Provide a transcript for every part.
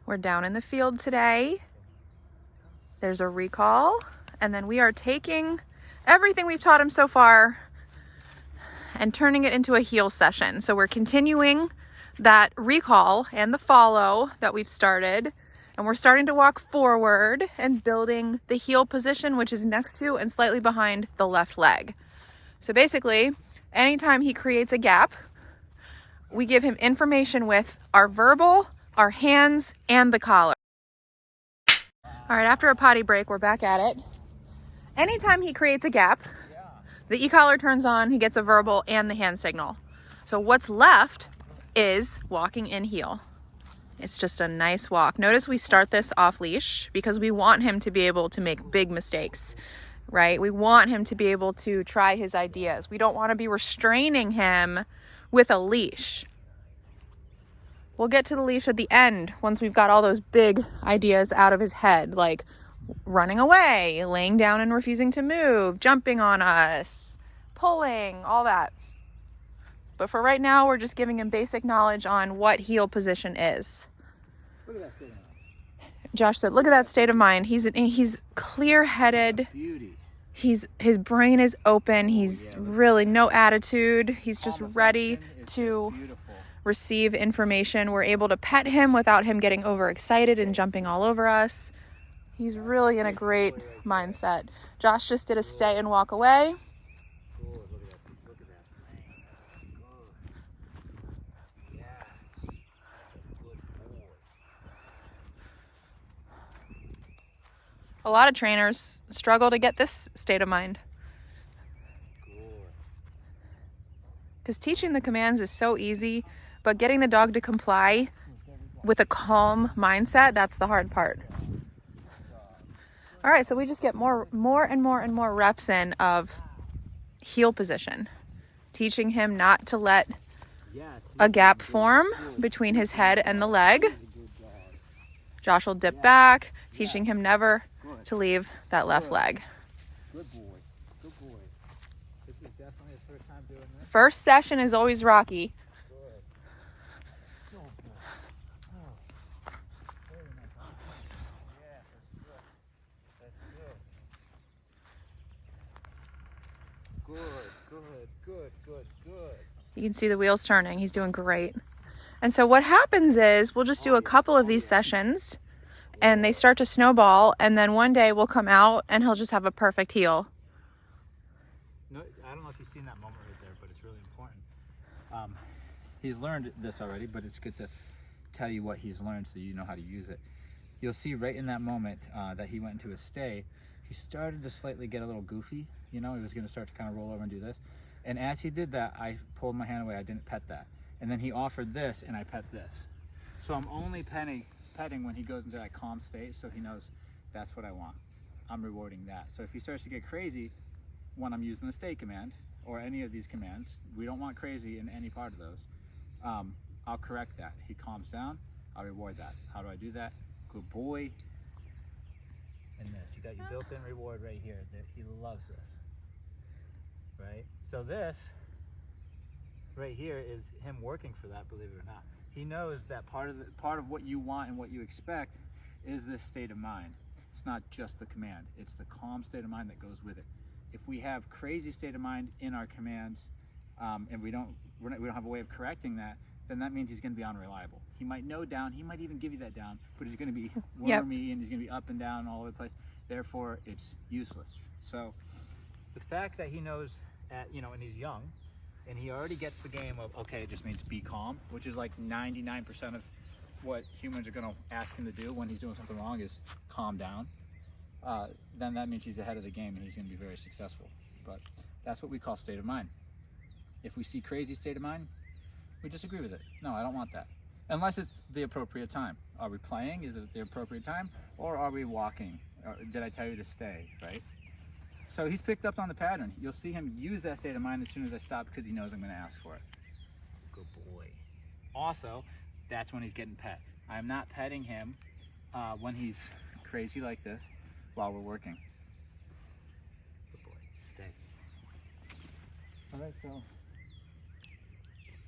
We're down in the field today. There's a recall, and then we are taking everything we've taught him so far and turning it into a heel session. So we're continuing that recall and the follow that we've started, and we're starting to walk forward and building the heel position, which is next to and slightly behind the left leg. So basically, anytime he creates a gap, we give him information with our verbal, our hands, and the collar. All right, after a potty break, we're back at it. Anytime he creates a gap, the e-collar turns on, he gets a verbal and the hand signal. So what's left is walking in heel. It's just a nice walk. Notice we start this off leash because we want him to be able to make big mistakes, right? We want him to be able to try his ideas. We don't want to be restraining him with a leash. We'll get to the leash at the end once we've got all those big ideas out of his head, like running away, laying down and refusing to move, jumping on us, pulling, all that. But for right now, we're just giving him basic knowledge on what heel position is. Look at that state of mind. Josh said, look at that state of mind. He's clear-headed. Beauty. His brain is open. He's really no attitude. He's just ready to receive information. We're able to pet him without him getting overexcited and jumping all over us. He's really in a great mindset. Josh just did a stay and walk away. A lot of trainers struggle to get this state of mind. Because teaching the commands is so easy, but getting the dog to comply with a calm mindset, that's the hard part. All right, so we just get more and more reps in of heel position, teaching him not to let a gap form between his head and the leg. Josh will dip back, teaching him never to leave that left leg. Good boy. Good boy. This is definitely his first time doing this. First session is always rocky. Good. You can see the wheels turning. He's doing great. And so what happens is we'll just do a couple of these sessions and they start to snowball, and then one day we'll come out and he'll just have a perfect heel. No, I don't know if you've seen that moment right there, but it's really important. He's learned this already, but it's good to tell you what he's learned so you know how to use it. You'll see right in that moment that he went into a stay, he started to slightly get a little goofy. You know, he was going to start to kind of roll over and do this. And as he did that, I pulled my hand away. I didn't pet that. And then he offered this, and I pet this. So I'm only petting when he goes into that calm state, so he knows that's what I want. I'm rewarding that. So if he starts to get crazy when I'm using the stay command or any of these commands, we don't want crazy in any part of those, I'll correct that. He calms down, I'll reward that. How do I do that? Good boy. And this, you got your built-in reward right here. He loves this, right? So this right here is him working for that, believe it or not. He knows that part of what you want and what you expect is this state of mind. It's not just the command, it's the calm state of mind that goes with it. If we have crazy state of mind in our commands and we don't have a way of correcting that, then that means he's going to be unreliable. He might know down, he might even give you that down, but he's going to be wormy and he's going to be up and down all over the place. Therefore, it's useless. So the fact that he knows, and he's young, and he already gets the game of, okay, it just means be calm, which is like 99% of what humans are going to ask him to do when he's doing something wrong is calm down. Then that means he's ahead of the game and he's going to be very successful. But that's what we call state of mind. If we see crazy state of mind, we disagree with it. No, I don't want that. Unless it's the appropriate time. Are we playing? Is it the appropriate time? Or are we walking? Did I tell you to stay, right? So he's picked up on the pattern. You'll see him use that state of mind as soon as I stop because he knows I'm going to ask for it. Good boy. Also, that's when he's getting pet. I'm not petting him when he's crazy like this while we're working. Good boy. Stay. All right, so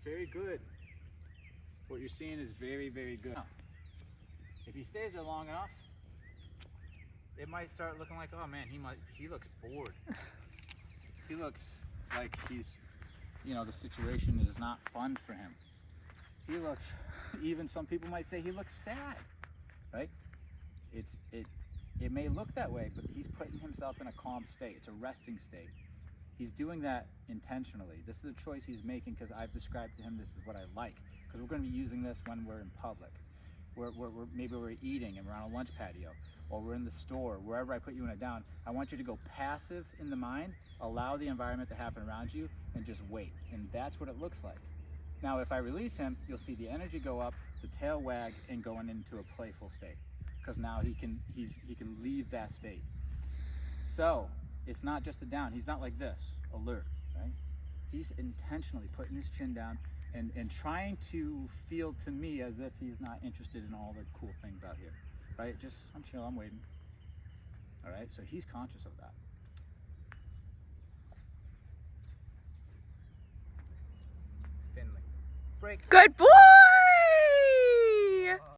very good. What you're seeing is very, very good. Now, if stays there long enough, it might start looking like, oh man, he looks bored. He looks like he's, you know, the situation is not fun for him. He looks, even some people might say he looks sad, right? It may look that way, but he's putting himself in a calm state. It's a resting state. He's doing that intentionally. This is a choice he's making because I've described to him this is what I like. Because we're going to be using this when we're in public. Maybe we're eating and we're on a lunch patio, or we're in the store, wherever I put you in a down. I want you to go passive in the mind, allow the environment to happen around you, and just wait. And that's what it looks like. Now, if I release him, you'll see the energy go up, the tail wag, and going into a playful state. Because now he can leave that state. So it's not just a down. He's not like this, alert, right? He's intentionally putting his chin down and trying to feel to me as if he's not interested in all the cool things out here, right? Just, I'm chill, I'm waiting. All right, so he's conscious of that. Finnley, break. Good boy!